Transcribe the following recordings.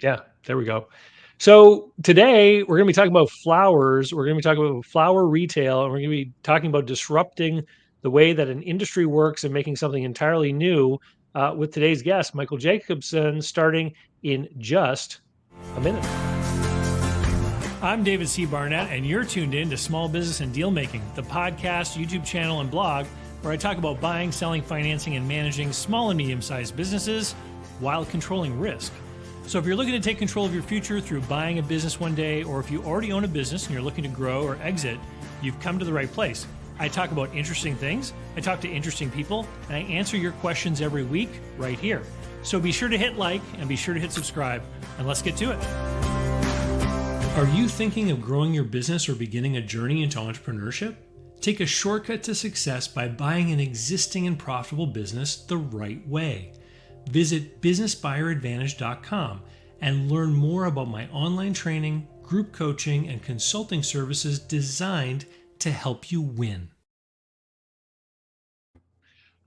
Yeah, there we go. So today we're going to be talking about flowers. We're going to be talking about flower retail, and we're going to be talking about disrupting the way that an industry works and making something entirely new with today's guest, Michael Jacobson, starting in just a minute. I'm David C. Barnett, and you're tuned in to Small Business and Deal Making, the podcast, YouTube channel, and blog where I talk about buying, selling, financing, and managing small and medium-sized businesses while controlling risk. So if you're looking to take control of your future through buying a business one day, or if you already own a business and you're looking to grow or exit, you've come to the right place. I talk about interesting things, I talk to interesting people, and I answer your questions every week right here. So be sure to hit like and be sure to hit subscribe, and let's get to it. Are you thinking of growing your business or beginning a journey into entrepreneurship? Take a shortcut to success by buying an existing and profitable business the right way. Visit businessbuyeradvantage.com and learn more about my online training, group coaching, and consulting services designed to help you win.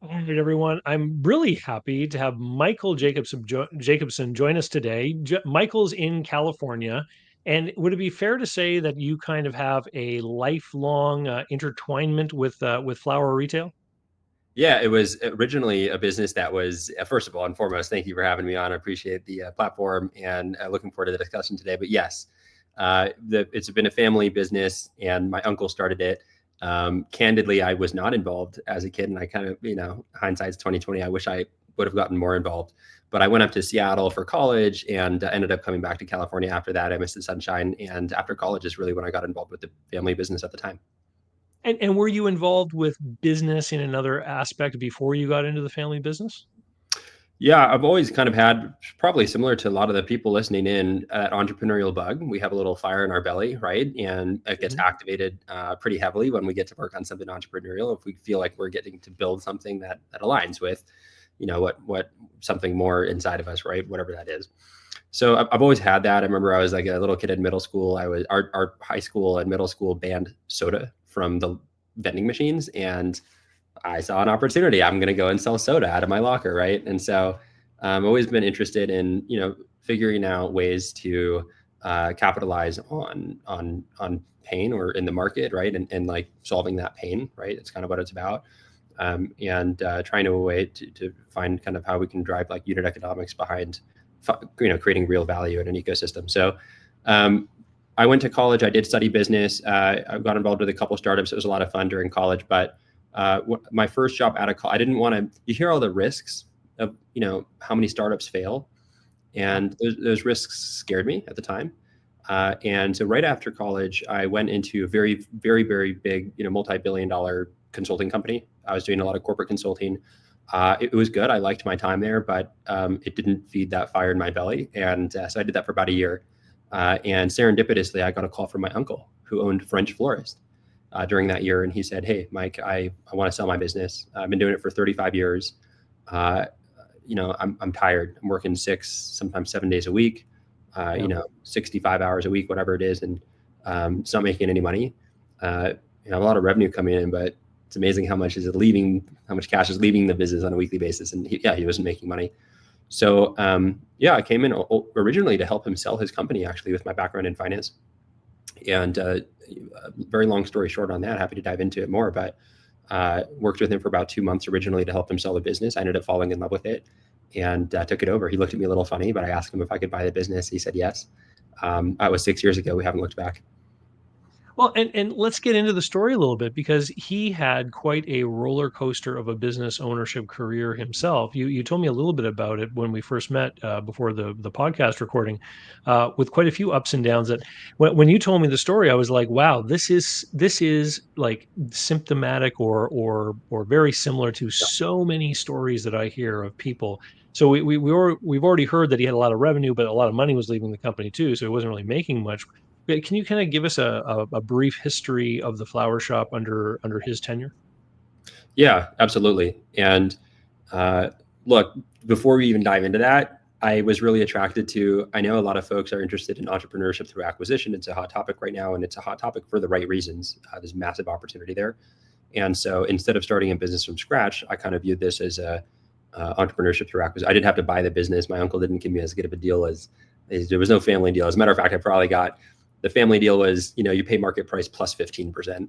All right, everyone. I'm really happy to have Michael Jacobson join us today. Michael's in California. And would it be fair to say that you kind of have a lifelong intertwinement with flower retail? Yeah, it was originally a business that was, first of all and foremost, thank you for having me on. I appreciate the platform and looking forward to the discussion today. But yes, it's been a family business and my uncle started it. Candidly, I was not involved as a kid, and I kind of, hindsight's 2020. I wish I would have gotten more involved. But I went up to Seattle for college and ended up coming back to California after that. I missed the sunshine. And after college is really when I got involved with the family business at the time. And were you involved with business in another aspect before you got into the family business? Yeah, I've always kind of had, probably similar to a lot of the people listening in, that entrepreneurial bug. We have a little fire in our belly, right? And it gets activated pretty heavily when we get to work on something entrepreneurial. If we feel like we're getting to build something that aligns with, what something more inside of us, right? Whatever that is. So I've always had that. I remember I was like a little kid in middle school. Our high school and middle school banned soda from the vending machines, and I saw an opportunity. I'm going to go and sell soda out of my locker, right? And so I've always been interested in, figuring out ways to capitalize on pain or in the market, right? And like solving that pain, right? It's kind of what it's about. And trying a way to find kind of how we can drive like unit economics behind, creating real value in an ecosystem. So I went to college. I did study business. I got involved with a couple of startups. It was a lot of fun during college, but my first job out of college, I didn't want to, you hear all the risks of, how many startups fail. And those risks scared me at the time. And so right after college, I went into a very, very, very big, multi-billion-dollar consulting company. I was doing a lot of corporate consulting. It was good. I liked my time there, but it didn't feed that fire in my belly. And so I did that for about a year. And serendipitously, I got a call from my uncle who owned French Florist during that year. And he said, "Hey, Mike, I want to sell my business. I've been doing it for 35 years. I'm tired. I'm working 6, sometimes 7 days a week, 65 hours a week, whatever it is. And it's not making any money. I have a lot of revenue coming in, but it's amazing how much cash is leaving the business on a weekly basis." And he wasn't making money. So I came in originally to help him sell his company, actually, with my background in finance. And very long story short on that, happy to dive into it more, but worked with him for about 2 months originally to help him sell the business. I ended up falling in love with it and took it over. He looked at me a little funny, but I asked him if I could buy the business. He said yes. That was 6 years ago. We haven't looked back. Well, and let's get into the story a little bit, because he had quite a roller coaster of a business ownership career himself. You told me a little bit about it when we first met before the podcast recording, with quite a few ups and downs. That when you told me the story, I was like, wow, this is like symptomatic or very similar to so many stories that I hear of people. So we've already heard that he had a lot of revenue, but a lot of money was leaving the company too, so he wasn't really making much. Can you kind of give us a brief history of the flower shop under his tenure? Yeah, absolutely. And look, before we even dive into that, I was really attracted to, I know a lot of folks are interested in entrepreneurship through acquisition. It's a hot topic right now, and it's a hot topic for the right reasons. There's massive opportunity there. And so instead of starting a business from scratch, I kind of viewed this as a entrepreneurship through acquisition. I didn't have to buy the business. My uncle didn't give me as good of a deal as There was no family deal. As a matter of fact, I probably got the family deal was, you pay market price plus 15%.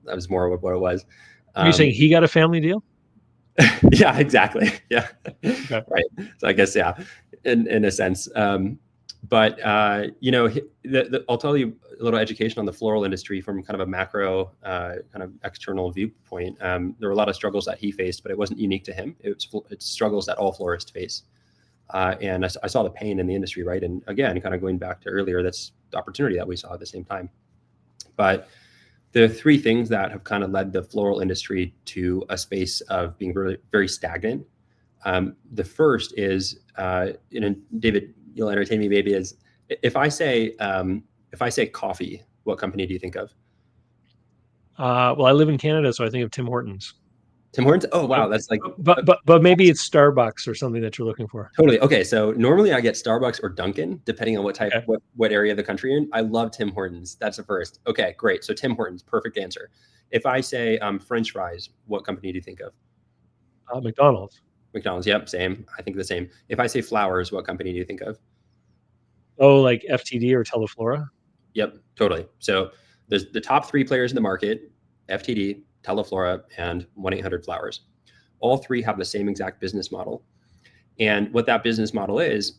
That was more what it was. Are you saying he got a family deal? Yeah, exactly. Yeah. Okay. Right. So I guess, yeah, in a sense. But I'll tell you a little education on the floral industry from kind of a macro, kind of external viewpoint. There were a lot of struggles that he faced, but it wasn't unique to him. It's struggles that all florists face. And I saw the pain in the industry, right? And again, kind of going back to earlier, that's the opportunity that we saw at the same time. But the three things that have kind of led the floral industry to a space of being very, very stagnant. The first is, David, you'll entertain me maybe, is if I say coffee, what company do you think of? Well, I live in Canada, so I think of Tim Hortons. Tim Hortons? Oh, But wow, that's like but maybe it's Starbucks or something that you're looking for. totally okay. So normally I get Starbucks or Dunkin', depending on Okay. what area of the country you're in. I love Tim Hortons. That's the first. Okay, great. So Tim Hortons, perfect answer. If I say French fries, what company do you think of? McDonald's. McDonald's. Yep, same. I think the same. If I say flowers, what company do you think of? Oh, like FTD or Teleflora? Yep, totally. So there's the top three players in the market: FTD, Teleflora, and 1-800-Flowers. All three have the same exact business model. And what that business model is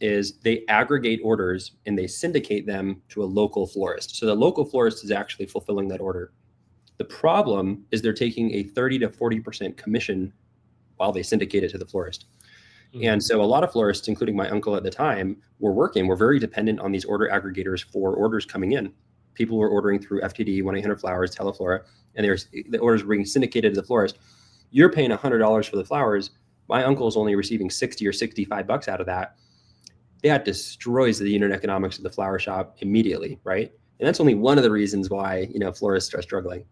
they aggregate orders and they syndicate them to a local florist. So the local florist is actually fulfilling that order. The problem is they're taking a 30 to 40% commission while they syndicate it to the florist. And so a lot of florists, including my uncle at the time, were very dependent on these order aggregators for orders coming in. People were ordering through FTD, 1-800-Flowers, Teleflora, and the orders were being syndicated to the florist. You're paying $100 for the flowers. My uncle is only receiving 60 or 65 bucks out of that. That destroys the unit economics of the flower shop immediately, right? And that's only one of the reasons why, florists are struggling.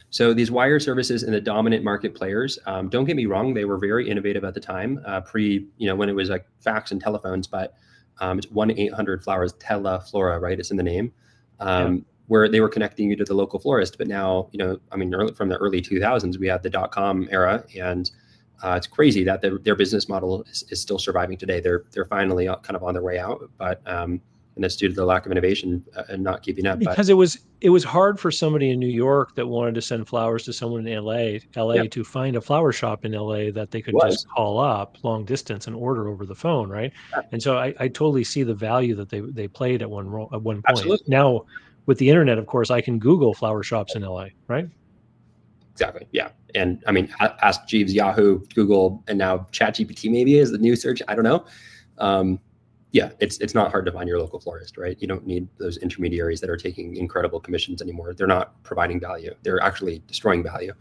So these wire services and the dominant market players, don't get me wrong, they were very innovative at the time, when it was like fax and telephones, but it's 1-800-Flowers, Teleflora, right? It's in the name, where they were connecting you to the local florist. But now, from the early 2000s, we had the .com era, and it's crazy that their business model is still surviving today. They're finally kind of on their way out, but and that's due to the lack of innovation and not keeping up. Because it was hard for somebody in New York that wanted to send flowers to someone in LA to find a flower shop in LA that they could just Was call up long distance and order over the phone, right? And so I totally see the value that they played at one point. absolutely. Now with the internet, of course, I can Google flower shops in LA, right? Exactly. Yeah. And Ask Jeeves, Yahoo, Google, and now ChatGPT maybe is the new search. I don't know. Yeah, it's not hard to find your local florist, right? You don't need those intermediaries that are taking incredible commissions anymore. They're not providing value. They're actually destroying value.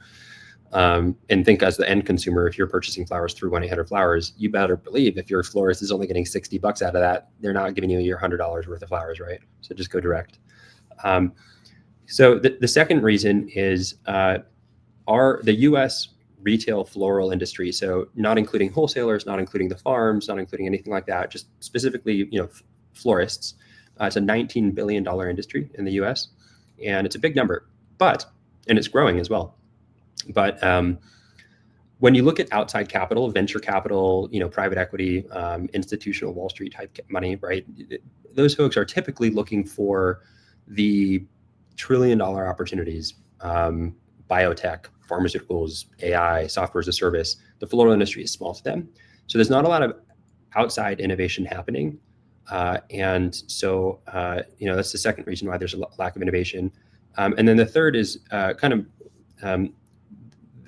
And think as the end consumer, if you're purchasing flowers through 1-800-Flowers, you better believe if your florist is only getting 60 bucks out of that, they're not giving you your $100 worth of flowers, right? So just go direct. So the second reason is the U.S. retail floral industry. So not including wholesalers, not including the farms, not including anything like that, just specifically, florists. It's a $19 billion industry in the U.S. and it's a big number, and it's growing as well. But when you look at outside capital, venture capital, private equity, institutional Wall Street type money, right? Those folks are typically looking for the trillion-dollar opportunities, biotech, pharmaceuticals, AI, software as a service. The floral industry is small to them. So there's not a lot of outside innovation happening. And so, that's the second reason why there's a lack of innovation. And then the third is a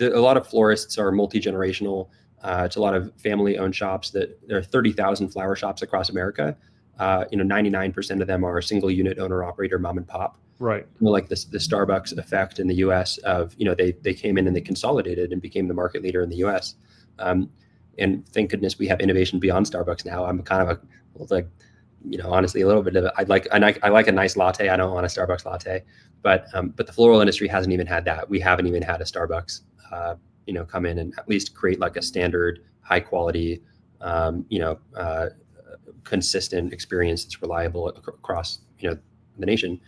lot of florists are multi-generational. It's a lot of family-owned shops. That there are 30,000 flower shops across America. 99% of them are single unit owner operator, mom and pop. Right. Like the Starbucks effect in the U.S. of, they came in and they consolidated and became the market leader in the U.S. And thank goodness we have innovation beyond Starbucks now. I'm kind of honestly a little bit of it. I like a nice latte. I don't want a Starbucks latte, but the floral industry hasn't even had that. We haven't even had a Starbucks, come in and at least create like a standard, high quality, consistent experience that's reliable across, the nation.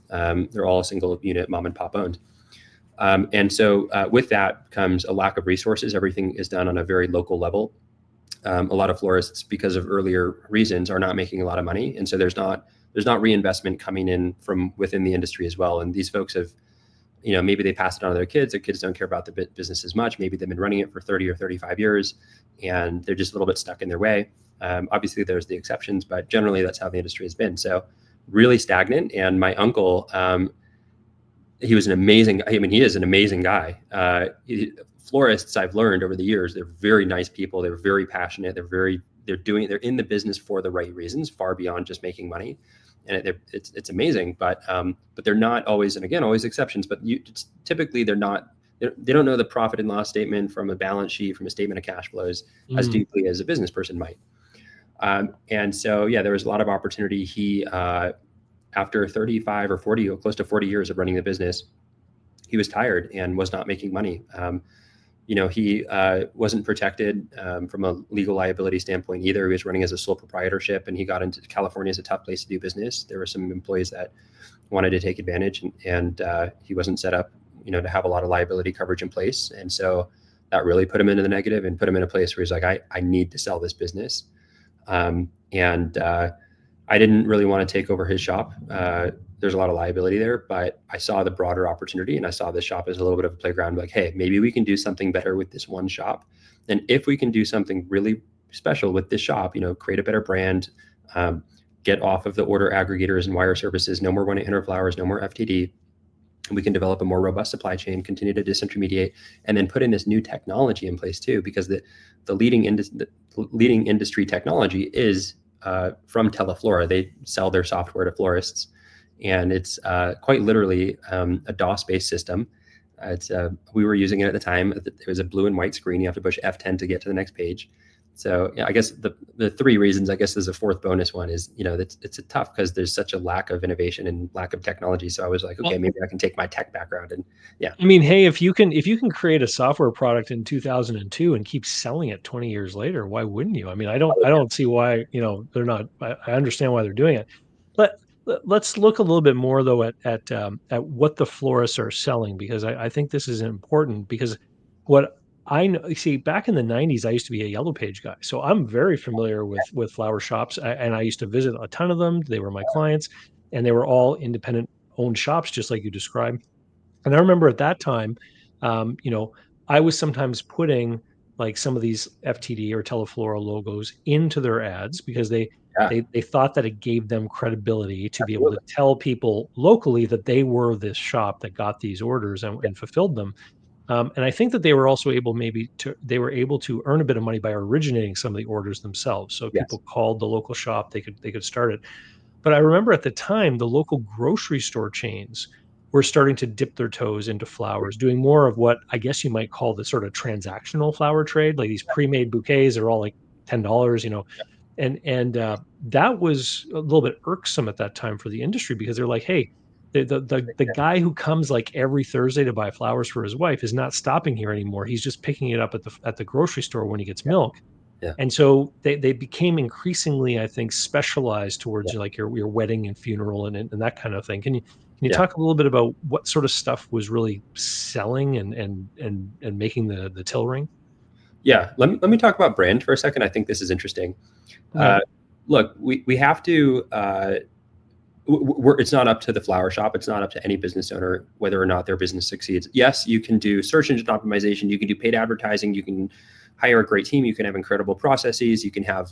They're all single unit mom and pop owned. And so with that comes a lack of resources. Everything is done on a very local level. A lot of florists, because of earlier reasons, are not making a lot of money, and so there's not reinvestment coming in from within the industry as well. And these folks have, maybe they pass it on to their kids. Their kids don't care about the business as much. Maybe they've been running it for 30 or 35 years, and they're just a little bit stuck in their way. Obviously, there's the exceptions, but generally that's how the industry has been. So really stagnant. And my uncle, he was an amazing, he is an amazing guy. Florists, I've learned over the years, they're very nice people. They're very passionate. They're in the business for the right reasons, far beyond just making money. And it's amazing, but they're not always, and again, always exceptions, but typically they don't know the profit and loss statement from a balance sheet, from a statement of cash flows as deeply as a business person might. And so, yeah, there was a lot of opportunity. He, after 35 or 40, or close to 40 years of running the business, he was tired and was not making money. He wasn't protected from a legal liability standpoint either. He was running as a sole proprietorship, and he got into California as a tough place to do business. There were some employees that wanted to take advantage, and he wasn't set up, to have a lot of liability coverage in place. And so that really put him into the negative and put him in a place where he's like, I need to sell this business. And I didn't really want to take over his shop. There's a lot of liability there, but I saw the broader opportunity, and I saw this shop as a little bit of a playground. Like, hey, maybe we can do something better with this one shop. And if we can do something really special with this shop, create a better brand, get off of the order aggregators and wire services, no more 1-800 Flowers, no more FTD. We can develop a more robust supply chain, continue to disintermediate, and then put in this new technology in place too, because the leading industry technology is from Teleflora. They sell their software to florists, and it's quite literally a DOS-based system. We were using it at the time. It was a blue and white screen. You have to push F10 to get to the next page. So yeah, I guess the three reasons, I guess there's a fourth bonus one, is, it's a tough because there's such a lack of innovation and lack of technology. So I was like, okay, maybe I can take my tech background and yeah. I mean, hey, if you can create a software product in 2002 and keep selling it 20 years later, why wouldn't you? I mean, I don't see why, they're not. I understand why they're doing it. Let let's look a little bit more though at what the florists are selling, because I think this is important, because what I know, you see, back in the 90s, I used to be a Yellow Page guy. So I'm very familiar with flower shops, and I used to visit a ton of them. They were my clients, and they were all independent owned shops, just like you described. And I remember at that time, I was sometimes putting like some of these FTD or Teleflora logos into their ads, because Yeah, they thought that it gave them credibility to be able to absolutely. tell people locally that they were this shop that got these orders and fulfilled them. And I think that they were also able, they were able to earn a bit of money by originating some of the orders themselves. So Yes. people called the local shop, they could start it. But I remember at the time, the local grocery store chains were starting to dip their toes into flowers, doing more of what I guess you might call the sort of transactional flower trade. Like these pre-made bouquets are all like $10, and that was a little bit irksome at that time for the industry, because they're like, hey, the guy who comes like every Thursday to buy flowers for his wife is not stopping here anymore. He's just picking it up at the grocery store when he gets Yeah. milk. Yeah. And so they became increasingly, I think, specialized towards Yeah. like your wedding and funeral and that kind of thing. Can you Yeah. talk a little bit about what sort of stuff was really selling and making the till ring? Yeah. Let me talk about brand for a second. I think this is interesting. Okay. Uh, Look, we have to. It's not up to the flower shop. It's not up to any business owner whether or not their business succeeds. Yes, you can do search engine optimization. You can do paid advertising. You can hire a great team. You can have incredible processes. You can have,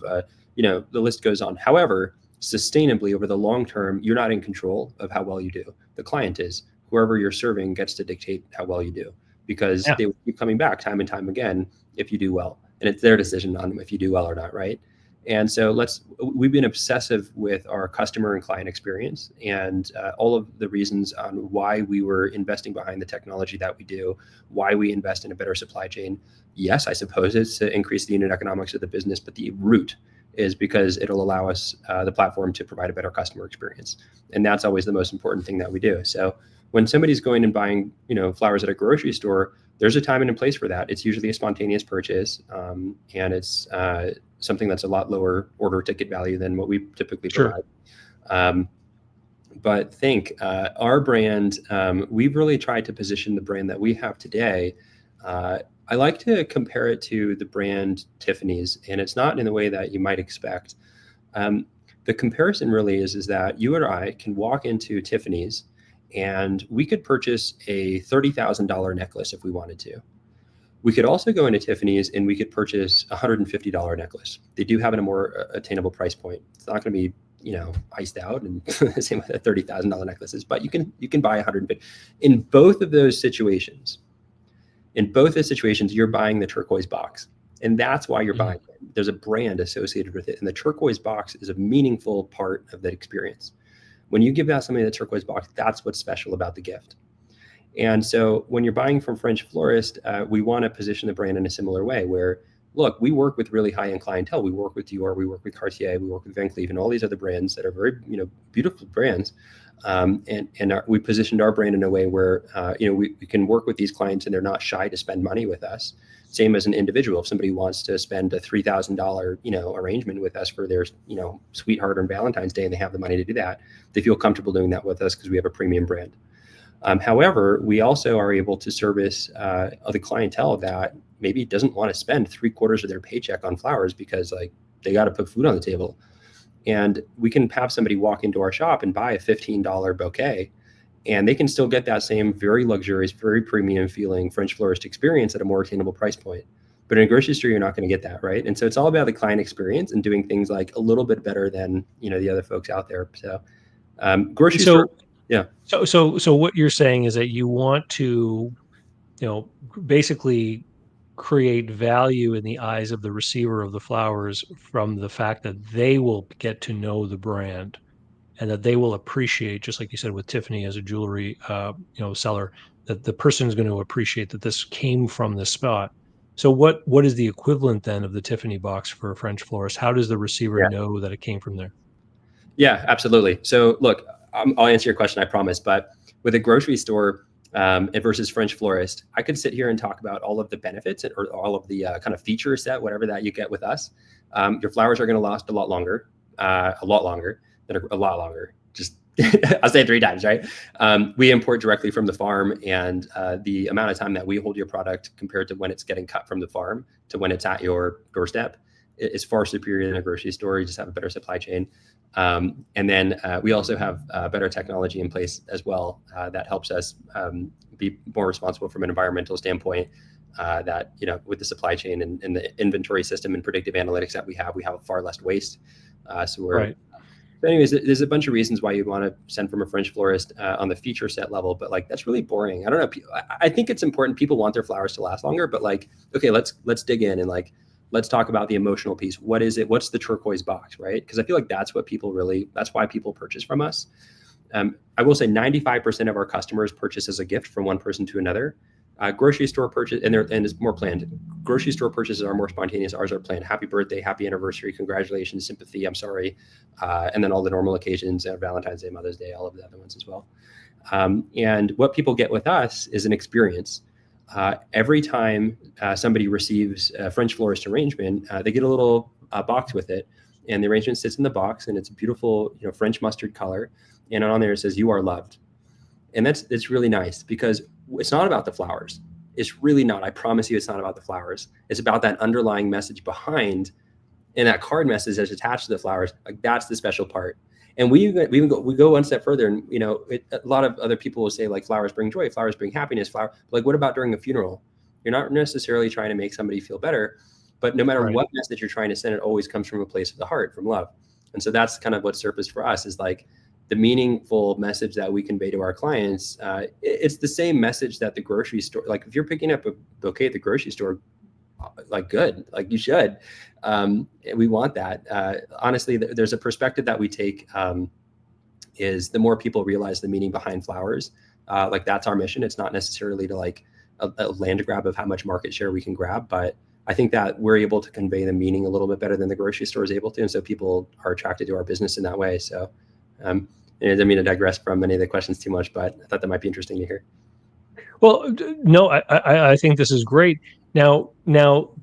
the list goes on. However, sustainably over the long term, you're not in control of how well you do. The client is. Whoever you're serving gets to dictate how well you do, because Yeah. they will keep coming back time and time again if you do well, and it's their decision on if you do well or not, right? And so we've been obsessive with our customer and client experience, and all of the reasons on why we were investing behind the technology that we do, why we invest in a better supply chain. Yes, I suppose it's to increase the unit economics of the business, but the root is because it'll allow us, the platform, to provide a better customer experience. And that's always the most important thing that we do. So when somebody's going and buying, flowers at a grocery store, there's a time and a place for that. It's usually a spontaneous purchase, and it's something that's a lot lower order ticket value than what we typically Sure. provide. Um, but think our brand, we've really tried to position the brand that we have today. I like to compare it to the brand Tiffany's, and it's not in the way that you might expect. Um, the comparison really is that you and I can walk into Tiffany's and we could purchase a $30,000 necklace if we wanted to. We could also go into Tiffany's and we could purchase a $150 necklace. They do have a more attainable price point. It's not going to be, iced out and same with the $30,000 necklaces, but you can buy 150. In both of those situations, you're buying the turquoise box. And that's why you're Mhm. buying it. There's a brand associated with it. And the turquoise box is a meaningful part of that experience. When you give out somebody the turquoise box, that's what's special about the gift. And so when you're buying from French Florist, we want to position the brand in a similar way where, look, we work with really high-end clientele. We work with Dior, we work with Cartier, we work with Van Cleef, and all these other brands that are very, beautiful brands. We positioned our brand in a way where, we can work with these clients and they're not shy to spend money with us. Same as an individual. If somebody wants to spend a $3,000, arrangement with us for their, sweetheart on Valentine's Day and they have the money to do that, they feel comfortable doing that with us because we have a premium brand. However, we also are able to service the clientele that maybe doesn't want to spend 3/4 of their paycheck on flowers because like they got to put food on the table. And we can have somebody walk into our shop and buy a $15 bouquet, and they can still get that same very luxurious, very premium feeling French florist experience at a more attainable price point. But in a grocery store, you're not going to get that, right? And so it's all about the client experience and doing things like a little bit better than the other folks out there. So grocery store, So, yeah, so what you're saying is that you want to, basically create value in the eyes of the receiver of the flowers from the fact that they will get to know the brand and that they will appreciate, just like you said with Tiffany as a jewelry, seller, that the person is going to appreciate that this came from this spot. So what is the equivalent then of the Tiffany box for a French florist? How does the receiver yeah. know that it came from there? Yeah, absolutely. So look, I'll answer your question, I promise. But with a grocery store versus French florist, I could sit here and talk about all of the benefits or all of the kind of feature set, whatever that you get with us. Your flowers are going to last a lot longer than a lot longer. Just I'll say it 3 times, right? We import directly from the farm, and the amount of time that we hold your product compared to when it's getting cut from the farm to when it's at your doorstep is far superior than a grocery store. You just have a better supply chain. And then we also have better technology in place as well that helps us be more responsible from an environmental standpoint. That with the supply chain and the inventory system and predictive analytics that we have far less waste. So we're Right. But anyways, there's a bunch of reasons why you'd want to send from a French florist on the feature set level, but like that's really boring. I don't know. I think it's important. People want their flowers to last longer, but like, okay, let's dig in and like let's talk about the emotional piece. What is it? What's the turquoise box, right? Because I feel like that's why people purchase from us. I will say 95% of our customers purchase as a gift from one person to another. Grocery store purchase, and it's more planned. Grocery store purchases are more spontaneous. Ours are planned. Happy birthday, happy anniversary, congratulations, sympathy, I'm sorry, and then all the normal occasions, Valentine's Day, Mother's Day, all of the other ones as well. And what people get with us is an experience. Every time somebody receives a French florist arrangement, they get a little box with it, and the arrangement sits in the box, and it's a beautiful, French mustard color, and on there it says "You are loved," and it's really nice because it's not about the flowers. It's really not. I promise you, it's not about the flowers. It's about that underlying message behind, and that card message that's attached to the flowers. Like that's the special part. And we go one step further, and a lot of other people will say like flowers bring joy, flowers bring happiness, But like, what about during a funeral? You're not necessarily trying to make somebody feel better, but no matter Right. what message you're trying to send, it always comes from a place of the heart, from love. And so that's kind of what surfaced for us is like the meaningful message that we convey to our clients. It's the same message that the grocery store, like if you're picking up a bouquet at the grocery store, like good, like you should. We want that. Honestly, there's a perspective that we take is the more people realize the meaning behind flowers, like that's our mission. It's not necessarily to like a land grab of how much market share we can grab, but I think that we're able to convey the meaning a little bit better than the grocery store is able to. And so people are attracted to our business in that way. So, and I didn't mean to digress from any of the questions too much, but I thought that might be interesting to hear. Well, no, I think this is great. Now,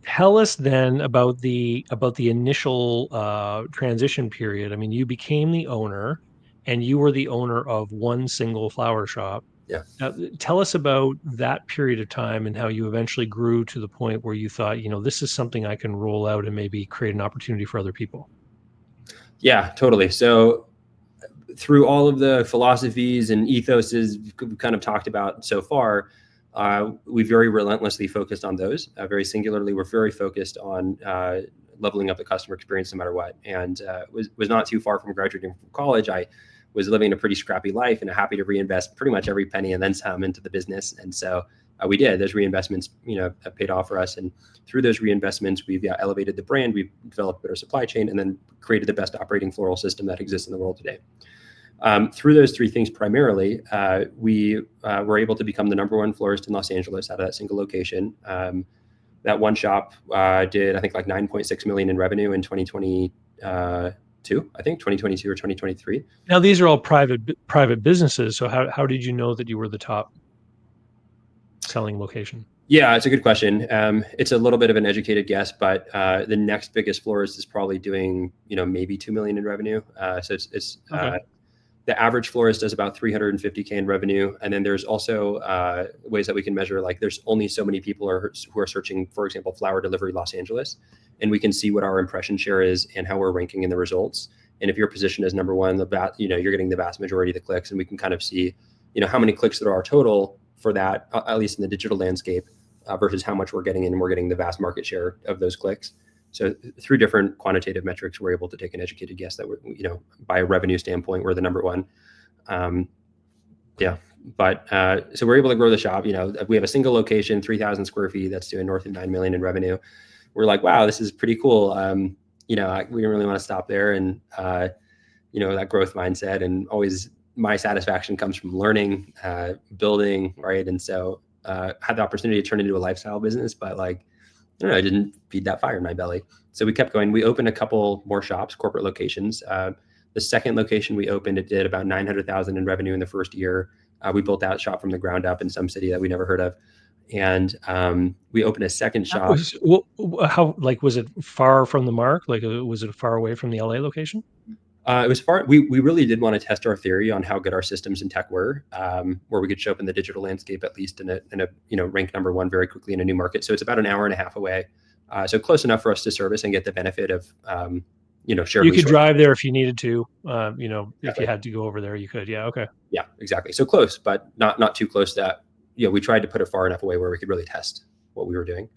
tell us then about the initial transition period. I mean, you became the owner, and you were the owner of one single flower shop. Yeah. Now, tell us about that period of time and how you eventually grew to the point where you thought, this is something I can roll out and maybe create an opportunity for other people. Yeah, totally. So through all of the philosophies and ethoses we've kind of talked about so far, we very relentlessly focused on those. Very singularly, we're very focused on leveling up the customer experience no matter what. And was not too far from graduating from college. I was living a pretty scrappy life and happy to reinvest pretty much every penny and then some into the business. And so we did. Those reinvestments, have paid off for us. And through those reinvestments, we've elevated the brand, we've developed better supply chain, and then created the best operating floral system that exists in the world today. Through those three things primarily, we were able to become the #1 florist in Los Angeles out of that single location. That one shop did, I think, like 9.6 million in revenue in 2022, I think 2022 or 2023. Now, these are all private businesses. So how did you know that you were the top selling location? Yeah, it's a good question. It's a little bit of an educated guess, but the next biggest florist is probably doing, maybe 2 million in revenue. So it's Okay. the average florist does about 350K in revenue. And then there's also ways that we can measure, like there's only so many people who are searching, for example, flower delivery Los Angeles. And we can see what our impression share is and how we're ranking in the results. And if your position is #1, you're getting the vast majority of the clicks. And we can kind of see, how many clicks there are total for that, at least in the digital landscape, versus how much we're getting in, and we're getting the vast market share of those clicks. So through different quantitative metrics, we're able to take an educated guess that we're, by a revenue standpoint, we're the #1. So we're able to grow the shop. We have a single location, 3,000 square feet, that's doing north of 9 million in revenue. We're like, wow, this is pretty cool. We didn't really want to stop there, and that growth mindset, and always my satisfaction comes from learning, building, right? And so had the opportunity to turn it into a lifestyle business, but I don't know, I didn't feed that fire in my belly. So we kept going. We opened a couple more shops, corporate locations. The second location we opened, it did about 900,000 in revenue in the first year. We built that shop from the ground up in some city that we never heard of. And we opened a second shop. Was it far from the mark? Was it far away from the LA location? It was far. We really did want to test our theory on how good our systems and tech were, where we could show up in the digital landscape, at least in a rank #1 very quickly in a new market. So it's about an hour and a half away. So close enough for us to service and get the benefit of, shared You could resources. drive there if you needed to, Exactly. if you had to go over there, you could. Yeah. Okay. Yeah, exactly. So close, but not too close that, we tried to put it far enough away where we could really test what we were doing.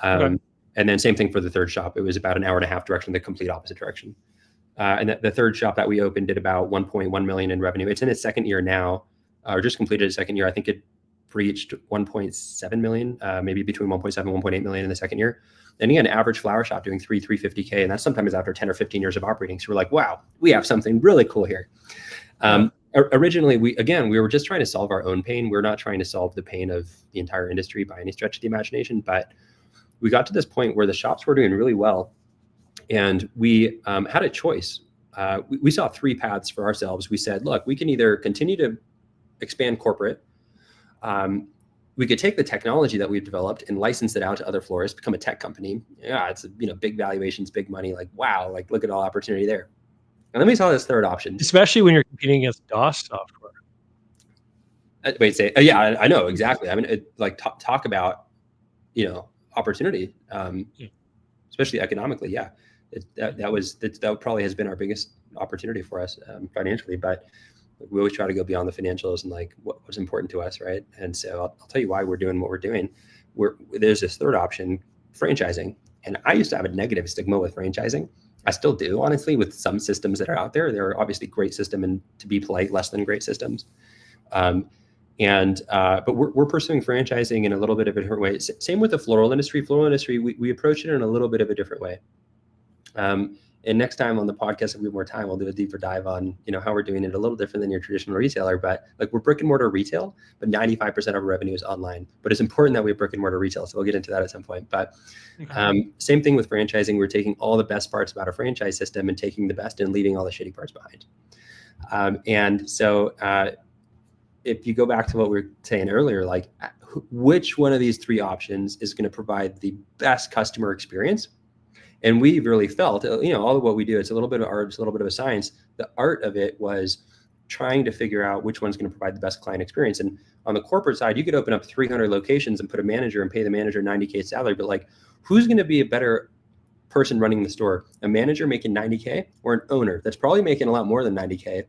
Okay. And then same thing for the third shop. It was about an hour and a half direction, the complete opposite direction. And the third shop that we opened did about 1.1 million in revenue. It's in its second year now, or just completed its second year. I think it reached 1.7 million, maybe between 1.7 and 1.8 million in the second year. And again, average flower shop doing 350K. And that's sometimes after 10 or 15 years of operating. So we're like, wow, we have something really cool here. Originally, we were just trying to solve our own pain. We're not trying to solve the pain of the entire industry by any stretch of the imagination. But we got to this point where the shops were doing really well. And we had a choice. We saw three paths for ourselves. We said, look, we can either continue to expand corporate. We could take the technology that we've developed and license it out to other florists, become a tech company. Yeah, it's big valuations, big money. Like, wow, look at all opportunity there. And then we saw this third option. Especially when you're competing against DOS software. I know exactly. I mean, talk about, opportunity, especially economically. Yeah, that probably has been our biggest opportunity for us financially. But we always try to go beyond the financials and what's important to us, right? And so I'll tell you why we're doing what we're doing. There's this third option, franchising. And I used to have a negative stigma with franchising. I still do, honestly, with some systems that are out there. There are obviously great systems and, to be polite, less than great systems. But we're pursuing franchising in a little bit of a different way. Same with the floral industry. We approach it in a little bit of a different way. And next time on the podcast, if we have more time, we'll do a deeper dive on, how we're doing it a little different than your traditional retailer. But we're brick and mortar retail, but 95% of our revenue is online. But it's important that we have brick and mortar retail. So we'll get into that at some point. But same thing with franchising. We're taking all the best parts about a franchise system and taking the best and leaving all the shitty parts behind. And so if you go back to what we were saying earlier, which one of these three options is going to provide the best customer experience? And we really felt, all of what we do, it's a little bit of art, it's a little bit of a science. The art of it was trying to figure out which one's going to provide the best client experience. And on the corporate side, you could open up 300 locations and put a manager and pay the manager 90K salary, but like, who's going to be a better person running the store? A manager making 90K or an owner that's probably making a lot more than 90K?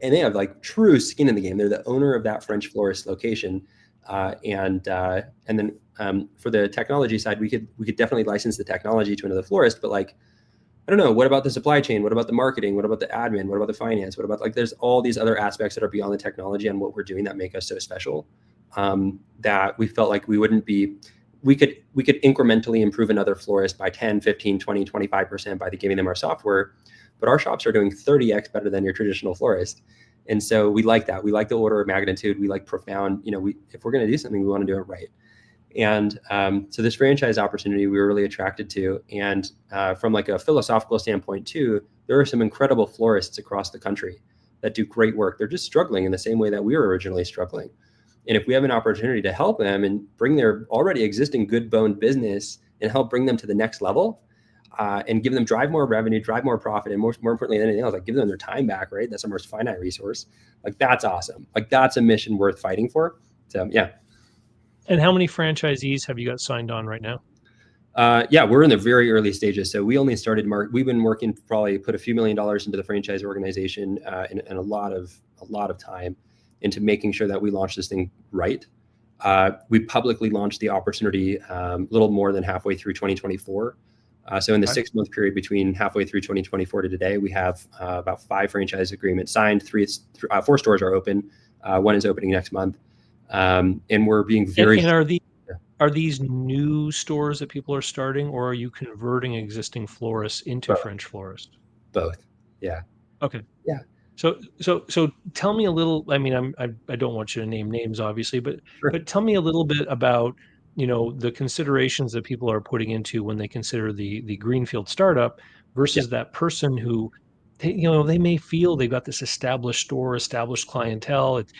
And they have like true skin in the game. They're the owner of that French florist location. And then for the technology side, we could definitely license the technology to another florist, but like, I don't know, what about the supply chain? What about the marketing? What about the admin? What about the finance? What about, like, there's all these other aspects that are beyond the technology and what we're doing that make us so special, that we felt like we could incrementally improve another florist by 10, 15, 20, 25% by giving them our software, but our shops are doing 30x better than your traditional florist. And so we like that. We like the order of magnitude. We like profound, if we're going to do something, we want to do it right. And so this franchise opportunity we were really attracted to. And from like a philosophical standpoint too, there are some incredible florists across the country that do great work. They're just struggling in the same way that we were originally struggling. And if we have an opportunity to help them and bring their already existing good boned business and help bring them to the next level, and give them, drive more revenue, drive more profit, and more importantly than anything else, like give them their time back, right? That's our most finite resource. Like, that's awesome. Like, that's a mission worth fighting for. So yeah. And how many franchisees have you got signed on right now? Yeah, we're in the very early stages. So we only started, we've been working, probably put a few $1 million into the franchise organization, and a lot of time into making sure that we launch this thing right. We publicly launched the opportunity a little more than halfway through 2024. So in the 6-month period between halfway through 2024 to today, we have about 5 franchise agreements signed. 4 stores are open. 1 is opening next month. And we're being very... And are these new stores that people are starting, or are you converting existing florists into Both. French florists? Both. Yeah. Okay. Yeah. So tell me a little. I mean, I don't want you to name names, obviously, but Sure. but tell me a little bit about the considerations that people are putting into when they consider the Greenfield startup versus that person who they may feel they've got this established store, established clientele. It's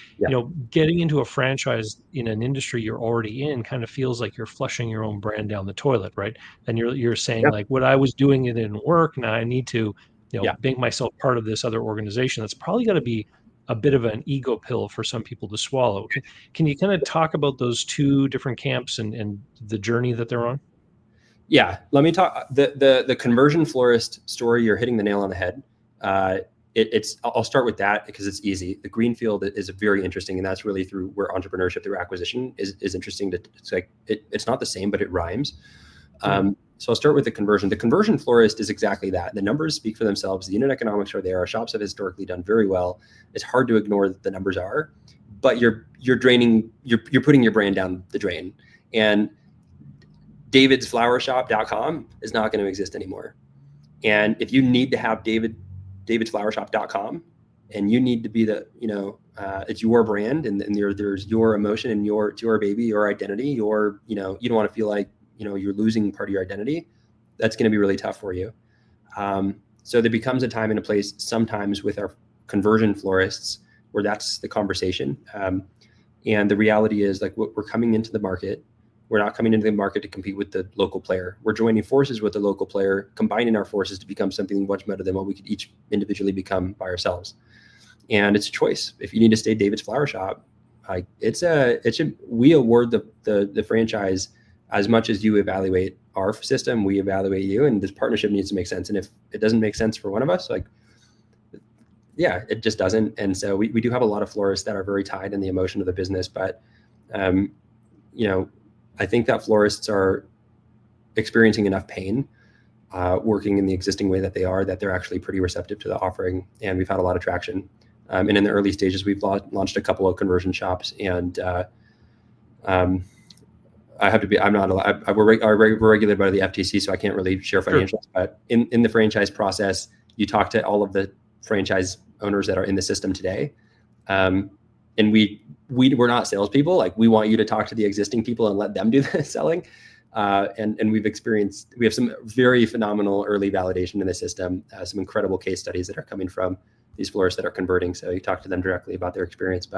getting into a franchise in an industry you're already in kind of feels like you're flushing your own brand down the toilet, right? And you're saying, like, what I was doing, it didn't work. Now I need to make myself part of this other organization. That's probably got to be a bit of an ego pill for some people to swallow. Can you kind of talk about those two different camps and the journey that they're on? Yeah, let me talk the conversion florist story. You're hitting the nail on the head. I'll start with that because it's easy. The Greenfield is very interesting, and that's really through where entrepreneurship through acquisition is interesting. It's like it's not the same, but it rhymes. So I'll start with the conversion. The conversion florist is exactly that. The numbers speak for themselves. The unit economics are there. Our shops have historically done very well. It's hard to ignore that the numbers are, but you're putting your brand down the drain. And davidsflowershop.com is not going to exist anymore. And if you need to have davidsflowershop.com, and you need to be it's your brand, and there's your emotion, and it's your baby, your identity, you don't want to feel like you're losing part of your identity, that's going to be really tough for you. So there becomes a time and a place sometimes with our conversion florists where that's the conversation. And the reality is, like, we're coming into the market. We're not coming into the market to compete with the local player. We're joining forces with the local player, combining our forces to become something much better than what we could each individually become by ourselves. And it's a choice. If you need to stay David's Flower Shop, we award the franchise as much as you evaluate our system, we evaluate you, and this partnership needs to make sense. And if it doesn't make sense for one of us, it just doesn't. And so we do have a lot of florists that are very tied in the emotion of the business, but I think that florists are experiencing enough pain working in the existing way that they are, that they're actually pretty receptive to the offering. And we've had a lot of traction. And in the early stages, we've launched a couple of conversion shops. And we're regulated by the FTC, so I can't really share financials. Sure. But in the franchise process, you talk to all of the franchise owners that are in the system today. And we're not salespeople. Like, we want you to talk to the existing people and let them do the selling. And we have some very phenomenal early validation in the system, some incredible case studies that are coming from these florists that are converting. So you talk to them directly about their experience.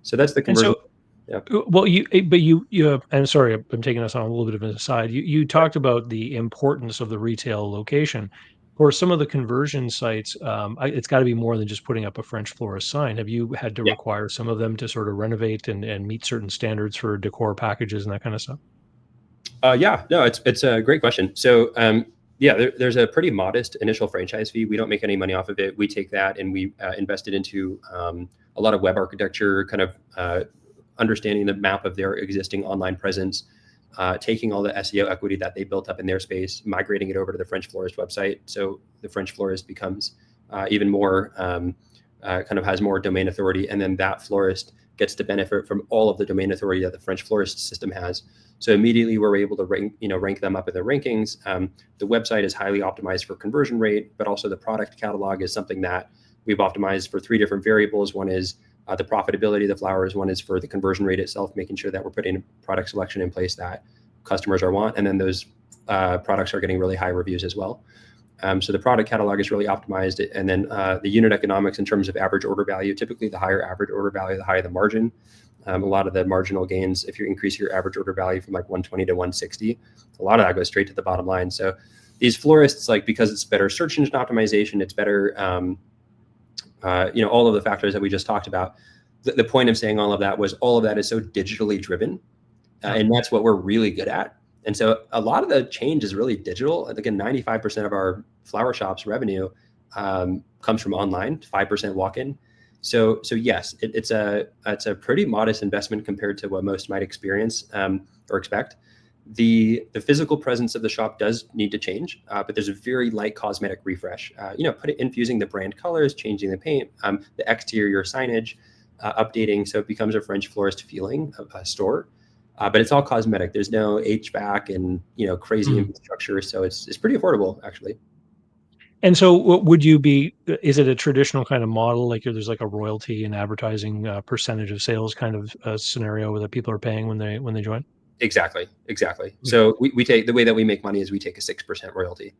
So that's the conversion. Well, I'm sorry, I'm taking us on a little bit of an aside. You talked about the importance of the retail location. For some of the conversion sites, it's got to be more than just putting up a French florist sign. Have you had to Yeah. require some of them to sort of renovate and meet certain standards for decor packages and that kind of stuff? Yeah, no, it's a great question. So, yeah, there's a pretty modest initial franchise fee. We don't make any money off of it. We take that and we invest it into a lot of web architecture, kind of understanding the map of their existing online presence, taking all the SEO equity that they built up in their space, migrating it over to the French Florist website. So the French Florist becomes even more kind of has more domain authority, and then that florist gets to benefit from all of the domain authority that the French Florist system has. So immediately we're able to rank them up in the rankings. The website is highly optimized for conversion rate, but also the product catalog is something that we've optimized for three different variables. One is the profitability of the flowers. One is for the conversion rate itself, making sure that we're putting product selection in place that customers are want, and then those products are getting really high reviews as well. So the product catalog is really optimized, and then the unit economics in terms of average order value. Typically, the higher average order value, the higher the margin. A lot of the marginal gains, if you increase your average order value from like 120 to 160, a lot of that goes straight to the bottom line. So these florists, like, because it's better search engine optimization, it's better, all of the factors that we just talked about. The point of saying all of that was all of that is so digitally driven, and that's what we're really good at. And so a lot of the change is really digital. Again, 95% of our flower shop's revenue comes from online, 5% walk-in. So yes, it's a pretty modest investment compared to what most might experience or expect. The physical presence of the shop does need to change, but there's a very light cosmetic refresh. Infusing the brand colors, changing the paint, the exterior signage, updating so it becomes a French Florist feeling of a store. But it's all cosmetic. There's no HVAC and crazy infrastructure, so it's pretty affordable actually. And so would you be is it a traditional kind of model, like there's like a royalty and advertising, percentage of sales kind of, scenario that people are paying when they join? Exactly. Okay, So we take the way that we make money is we take a 6% royalty.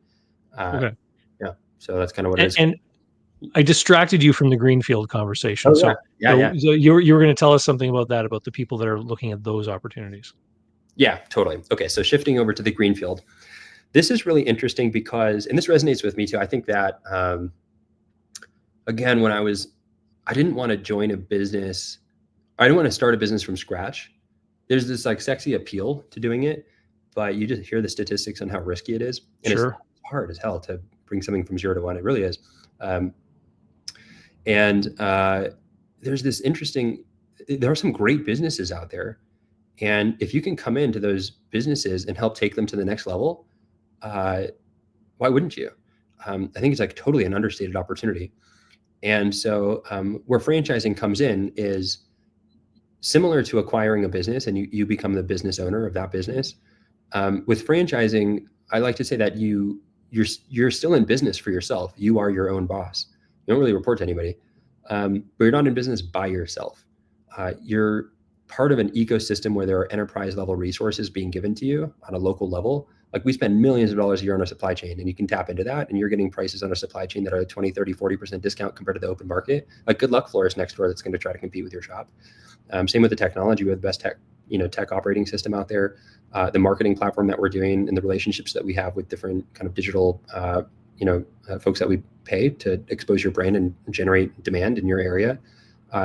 Uh, okay. yeah, so that's kind of what it And is. and I distracted you from the Greenfield conversation, Oh yeah, so yeah, yeah, you were gonna tell us something about that, about the people that are looking at those opportunities. yeah, totally. Okay, so shifting over to the Greenfield, this is really interesting because, and this resonates with me too. I think that again, I didn't want to join a business. I didn't want to start a business from scratch. There's this like sexy appeal to doing it, but you just hear the statistics on how risky it is, and it's Sure. hard as hell to bring something from 0 to 1. It really is. Um, and there's this interesting. There are some great businesses out there, and if you can come into those businesses and help take them to the next level, uh, why wouldn't you? I think it's like totally an understated opportunity. And so where franchising comes in is similar to acquiring a business, and you become the business owner of that business. With franchising, I like to say that you're still in business for yourself. You are your own boss. You don't really report to anybody, but you're not in business by yourself. You're part of an ecosystem where there are enterprise level resources being given to you on a local level. Like, we spend millions of dollars a year on our supply chain, and you can tap into that, and you're getting prices on our supply chain that are a 20, 30, 40% discount compared to the open market. Like, good luck, florist next door that's going to try to compete with your shop. Same with the technology. We have the best tech operating system out there. The marketing platform that we're doing, and the relationships that we have with different kind of digital, folks that we pay to expose your brand and generate demand in your area,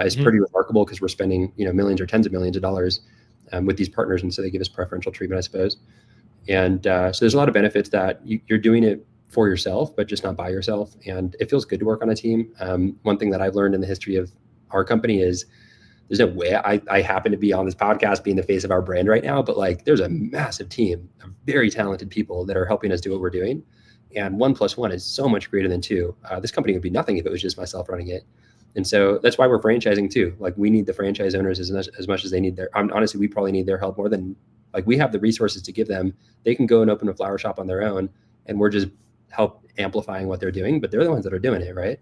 is Mhm. pretty remarkable, because we're spending millions or tens of millions of dollars with these partners, and so they give us preferential treatment, I suppose. And so there's a lot of benefits that you're doing it for yourself, but just not by yourself, and it feels good to work on a team. One thing that I've learned in the history of our company is there's no way I happen to be on this podcast being the face of our brand right now, but like, there's a massive team of very talented people that are helping us do what we're doing. And 1+1 is so much greater than 2. This company would be nothing if it was just myself running it. And so that's why we're franchising too. Like, we need the franchise owners as much as they need honestly, we probably need their help more than, like, we have the resources to give them. They can go and open a flower shop on their own, and we're just help amplifying what they're doing, but they're the ones that are doing it, right?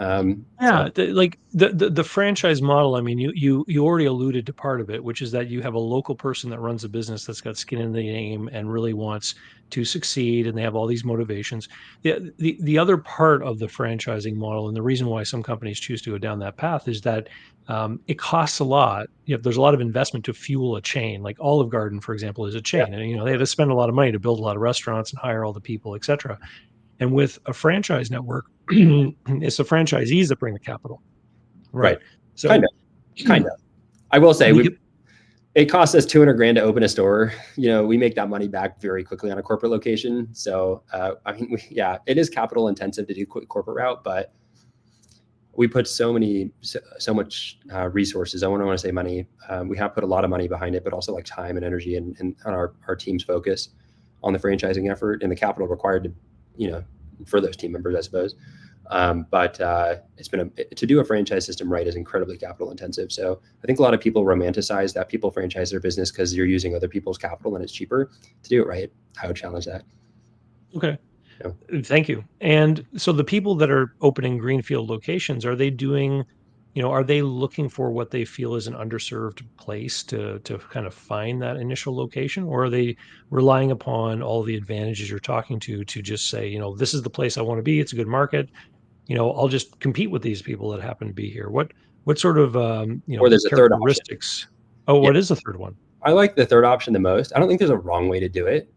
So Yeah, the franchise model, I mean, you already alluded to part of it, which is that you have a local person that runs a business that's got skin in the game and really wants to succeed, and they have all these motivations. The other part of the franchising model, and the reason why some companies choose to go down that path, is that, it costs a lot. There's a lot of investment to fuel a chain. Like Olive Garden, for example, is a yeah, chain, and they had to spend a lot of money to build a lot of restaurants and hire all the people, etc. And with a franchise network, it's the franchisees that bring the capital, Right. right? Kind So of. Kind of. I will say we we could, it costs us 200 grand to open a store. We make that money back very quickly on a corporate location. So, I mean, yeah, it is capital intensive to do corporate route, but we put so much resources. I want to say money. We have put a lot of money behind it, but also like time and energy and on our team's focus on the franchising effort and the capital required to, for those team members, I suppose. But it's been to do a franchise system right is incredibly capital intensive. So I think a lot of people romanticize that people franchise their business because you're using other people's capital and it's cheaper. To do it right, I would challenge that. okay. You know? Thank you. And so the people that are opening greenfield locations, are they doing, are they looking for what they feel is an underserved place to kind of find that initial location, or are they relying upon all the advantages you're talking to just say, this is the place I want to be. It's a good market. I'll just compete with these people that happen to be here. What sort of Or there's a third option. characteristics? Oh, Yeah, what is the third one? I like the third option the most. I don't think there's a wrong way to do it.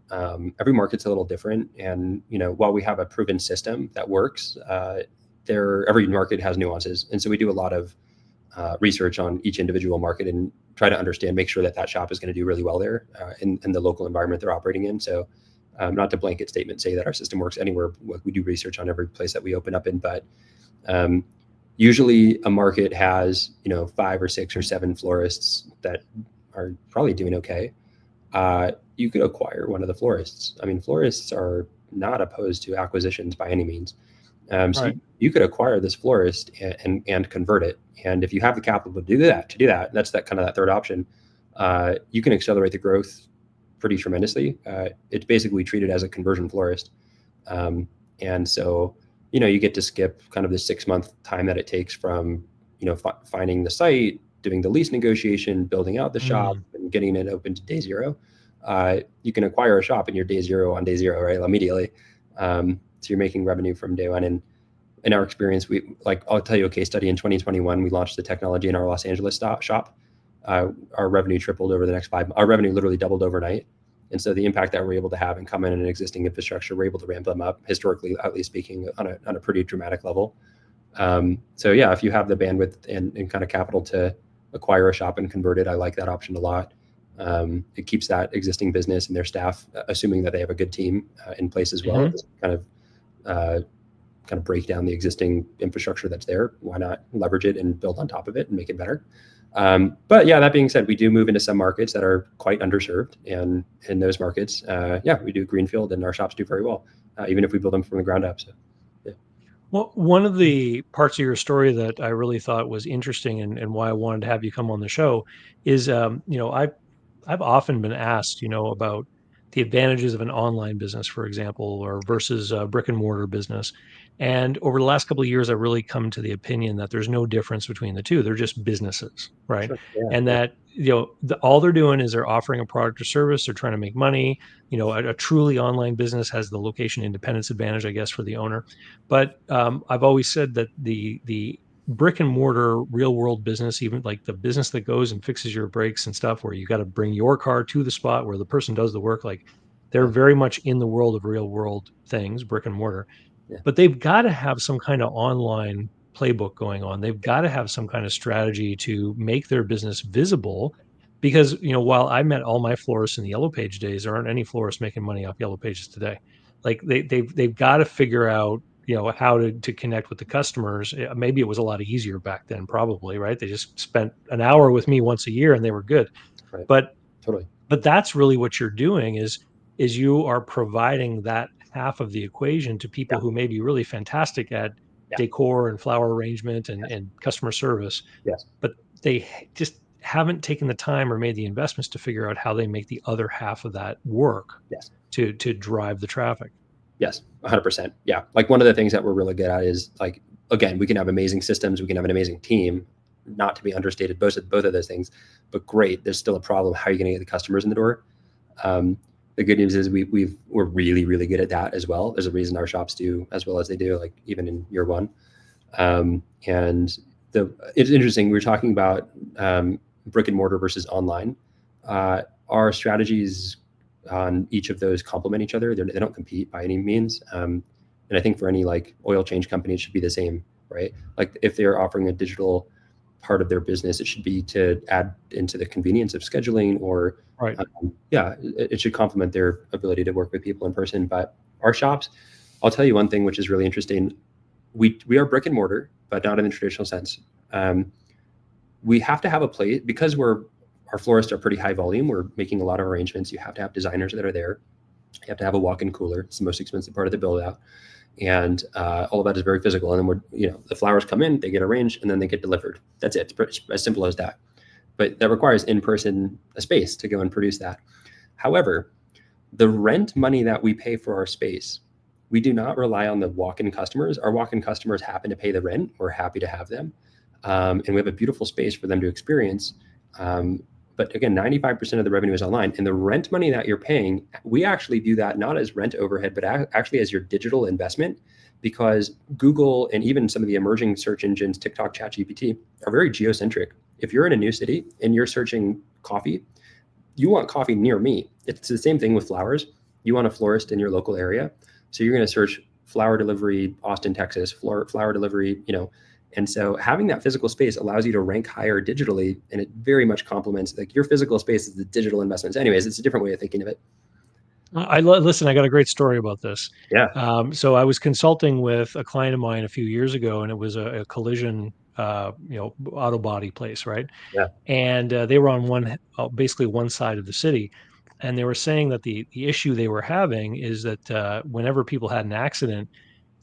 Every market's a little different, and while we have a proven system that works, every market has nuances, and so we do a lot of research on each individual market and try to understand, make sure that shop is going to do really well there in the local environment they're operating in. So, not to blanket statement say that our system works anywhere. We do research on every place that we open up in, but um, usually a market has 5 or 6 or 7 florists that are probably doing okay. You could acquire one of the florists. I mean, florists are not opposed to acquisitions by any means. So Right. you could acquire this florist and convert it. And if you have the capital to do that, that's that kind of that third option. You can accelerate the growth pretty tremendously. It's basically treated as a conversion florist. And so, you get to skip kind of the 6-month time that it takes from, finding the site, doing the lease negotiation, building out the shop, Mm, and getting it open to day zero. You can acquire a shop in your day zero on day zero, right? Immediately. So you're making revenue from day one. And in our experience, I'll tell you a case study. In 2021, we launched the technology in our Los Angeles shop. Our revenue tripled over the next 5. Our revenue literally doubled overnight. And so the impact that we're able to have and come in an existing infrastructure, we're able to ramp them up historically, at least speaking, on a pretty dramatic level. So yeah, if you have the bandwidth and kind of capital to acquire a shop and convert it, I like that option a lot. It keeps that existing business and their staff, assuming that they have a good team in place as well. hmm It's kind of break down the existing infrastructure that's there. Why not leverage it and build on top of it and make it better? But yeah, that being said, we do move into some markets that are quite underserved, and in those markets, we do greenfield, and our shops do very well, even if we build them from the ground up. So, yeah, Well, one of the parts of your story that I really thought was interesting and why I wanted to have you come on the show is, I've often been asked, about the advantages of an online business, for example, or versus a brick and mortar business. And over the last couple of years, I've really come to the opinion that there's no difference between the two. They're just businesses, right? sure, yeah, And yeah, that, all they're doing is they're offering a product or service. They're trying to make money. A truly online business has the location independence advantage, I guess, for the owner. But I've always said that the brick and mortar real world business, even like the business that goes and fixes your brakes and stuff, where you got to bring your car to the spot where the person does the work, like they're yeah, very much in the world of real world things, brick and mortar. yeah, But they've got to have some kind of online playbook going on. They've got to have some kind of strategy to make their business visible. Because while I met all my florists in the Yellow Page days, there aren't any florists making money off Yellow Pages today. Like they've got to figure out how to connect with the customers. Maybe it was a lot easier back then, probably, right? They just spent an hour with me once a year and they were good. right, but totally, but that's really what you're doing is you are providing that half of the equation to yeah, people who may be really fantastic at yeah, decor and flower arrangement and, yes, and customer service, yes, but they just haven't taken the time or made the investments to figure out how they make the other half of that work yes. to drive the traffic. Yes, 100%. Yeah. Like one of the things that we're really good at is like, again, we can have amazing systems, we can have an amazing team, not to be understated, both of those things, but great. There's still a problem. How are you going to get the customers in the door? The good news is we're really, really good at that as well. There's a reason our shops do as well as they do, like even in year one. And it's interesting. We were talking about brick and mortar versus online. Our strategies on each of those complement each other. They don't compete by any means. And I think for any like oil change company, it should be the same, right? Like if they're offering a digital part of their business, it should be to add into the convenience of scheduling, or Right. yeah, it should complement their ability to work with people in person. But our shops, I'll tell you one thing which is really interesting. We are brick and mortar, but not in the traditional sense. Um, we have to have a place because our florists are pretty high volume. We're making a lot of arrangements. You have to have designers that are there. You have to have a walk-in cooler. It's the most expensive part of the build out, and all of that is very physical. And then the flowers come in, they get arranged, and then they get delivered. That's it. It's as simple as that. But that requires in-person a space to go and produce that. However, the rent money that we pay for our space, we do not rely on the walk-in customers. Our walk-in customers happen to pay the rent. We're happy to have them, and we have a beautiful space for them to experience. But again, 95% of the revenue is online, and the rent money that you're paying, we actually do that not as rent overhead, but actually as your digital investment, because Google and even some of the emerging search engines, TikTok, ChatGPT, are very geocentric. If you're in a new city and you're searching coffee, you want coffee near me. It's the same thing with flowers. You want a florist in your local area. So you're going to search flower delivery, Austin, Texas, flower delivery, and so having that physical space allows you to rank higher digitally, and it very much complements like your physical space is the digital investments. Anyways, it's a different way of thinking of it. Listen, I got a great story about this. Yeah. So I was consulting with a client of mine a few years ago, and it was a collision, auto body place, right? Yeah. And they were on basically one side of the city, and they were saying that the issue they were having is that whenever people had an accident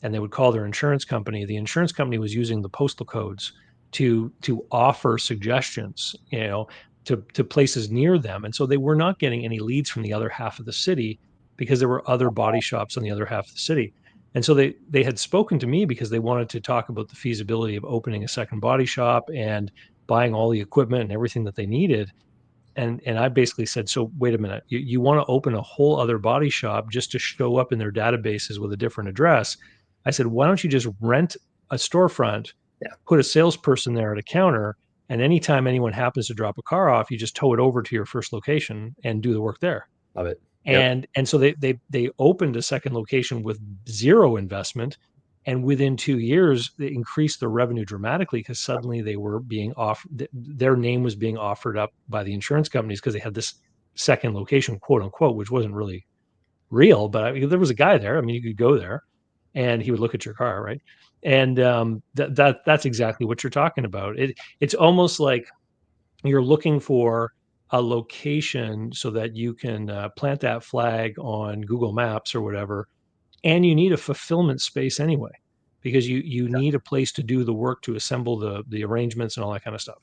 and they would call their insurance company, the insurance company was using the postal codes to offer suggestions, to places near them, and so they were not getting any leads from the other half of the city because there were other body shops on the other half of the city. And so they had spoken to me because they wanted to talk about the feasibility of opening a second body shop and buying all the equipment and everything that they needed. And I basically said, so wait a minute, you want to open a whole other body shop just to show up in their databases with a different address? I said, why don't you just rent a storefront, Yeah. put a salesperson there at a counter, and anytime anyone happens to drop a car off, you just tow it over to your first location and do the work there. Love it. Yep. And so they opened a second location with zero investment, and within 2 years, they increased their revenue dramatically because suddenly they were being their name was being offered up by the insurance companies because they had this second location, quote unquote, which wasn't really real, but I mean, there was a guy there. I mean, you could go there and he would look at your car, right? And that's exactly what you're talking about. It's almost like you're looking for a location so that you can plant that flag on Google Maps or whatever, and you need a fulfillment space anyway, because you need a place to do the work to assemble the arrangements and all that kind of stuff.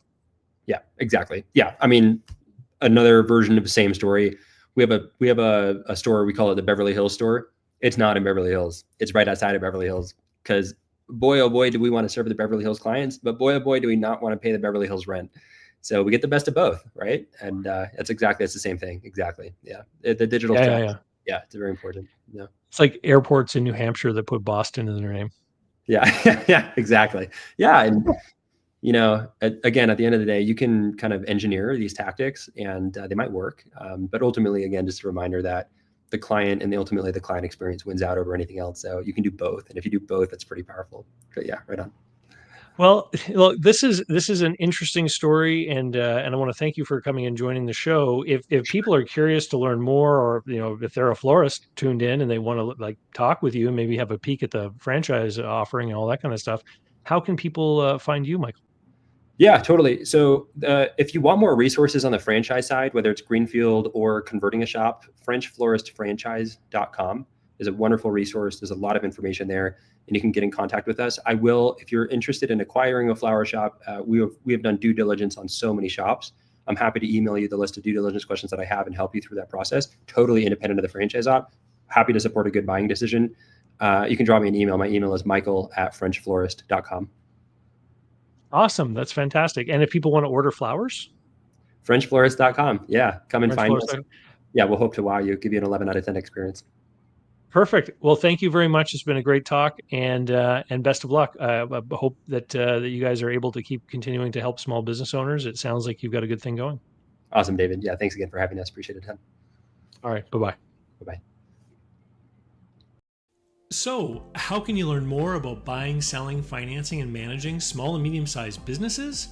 Yeah, exactly. Yeah. I mean, another version of the same story. We have a store, we call it the Beverly Hills store. It's not in Beverly Hills. It's right outside of Beverly Hills, because boy, oh boy, do we want to serve the Beverly Hills clients, but boy, oh boy, do we not want to pay the Beverly Hills rent. So we get the best of both, right? And it's the same thing. Exactly. Yeah. The digital Yeah, yeah, strategy. yeah. Yeah, it's very important. Yeah. It's like airports in New Hampshire that put Boston in their name. Yeah. Yeah, exactly. Yeah. And again, at the end of the day, you can kind of engineer these tactics, and they might work. But ultimately, again, just a reminder that the client and ultimately the client experience wins out over anything else. So you can do both. And if you do both, it's pretty powerful. But yeah, right on. Well, look, this is an interesting story, and I want to thank you for coming and joining the show. If people are curious to learn more, or if they're a florist tuned in and they want to like talk with you and maybe have a peek at the franchise offering and all that kind of stuff, how can people find you, Michael? Yeah, totally. So if you want more resources on the franchise side, whether it's Greenfield or converting a shop, FrenchFloristFranchise.com is a wonderful resource. There's a lot of information there, and you can get in contact with us. If you're interested in acquiring a flower shop, we have done due diligence on so many shops. I'm happy to email you the list of due diligence questions that I have and help you through that process. Totally independent of the franchise op. Happy to support a good buying decision. You can drop me an email. My email is michael@FrenchFlorist.com. Awesome, that's fantastic. And if people want to order flowers, FrenchFlorist.com. Yeah, come and French find florist. us. Yeah, we'll hope to wow you, give you an 11 out of 10 experience. Perfect. Well, thank you very much. It's been a great talk, and best of luck. I hope that you guys are able to keep continuing to help small business owners. It sounds like you've got a good thing going. Awesome, David. Yeah, thanks again for having us. Appreciate it. All right. Bye bye. Bye bye. So, how can you learn more about buying, selling, financing, and managing small and medium-sized businesses?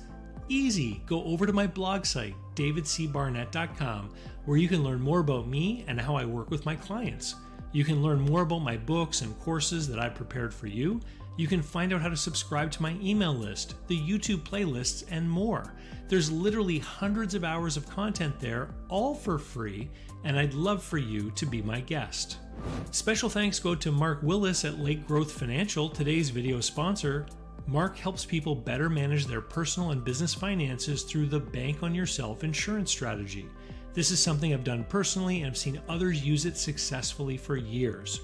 Easy. Go over to my blog site, davidcbarnett.com, where you can learn more about me and how I work with my clients. You can learn more about my books and courses that I've prepared for you. You can find out how to subscribe to my email list, the YouTube playlists, and more. There's literally hundreds of hours of content there, all for free, and I'd love for you to be my guest. Special thanks go to Mark Willis at Lake Growth Financial, today's video sponsor. Mark helps people better manage their personal and business finances through the Bank on Yourself insurance strategy. This is something I've done personally and I've seen others use it successfully for years.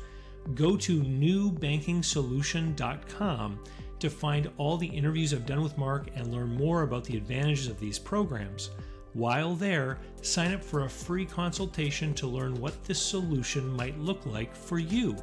Go to newbankingsolution.com to find all the interviews I've done with Mark and learn more about the advantages of these programs. While there, sign up for a free consultation to learn what this solution might look like for you.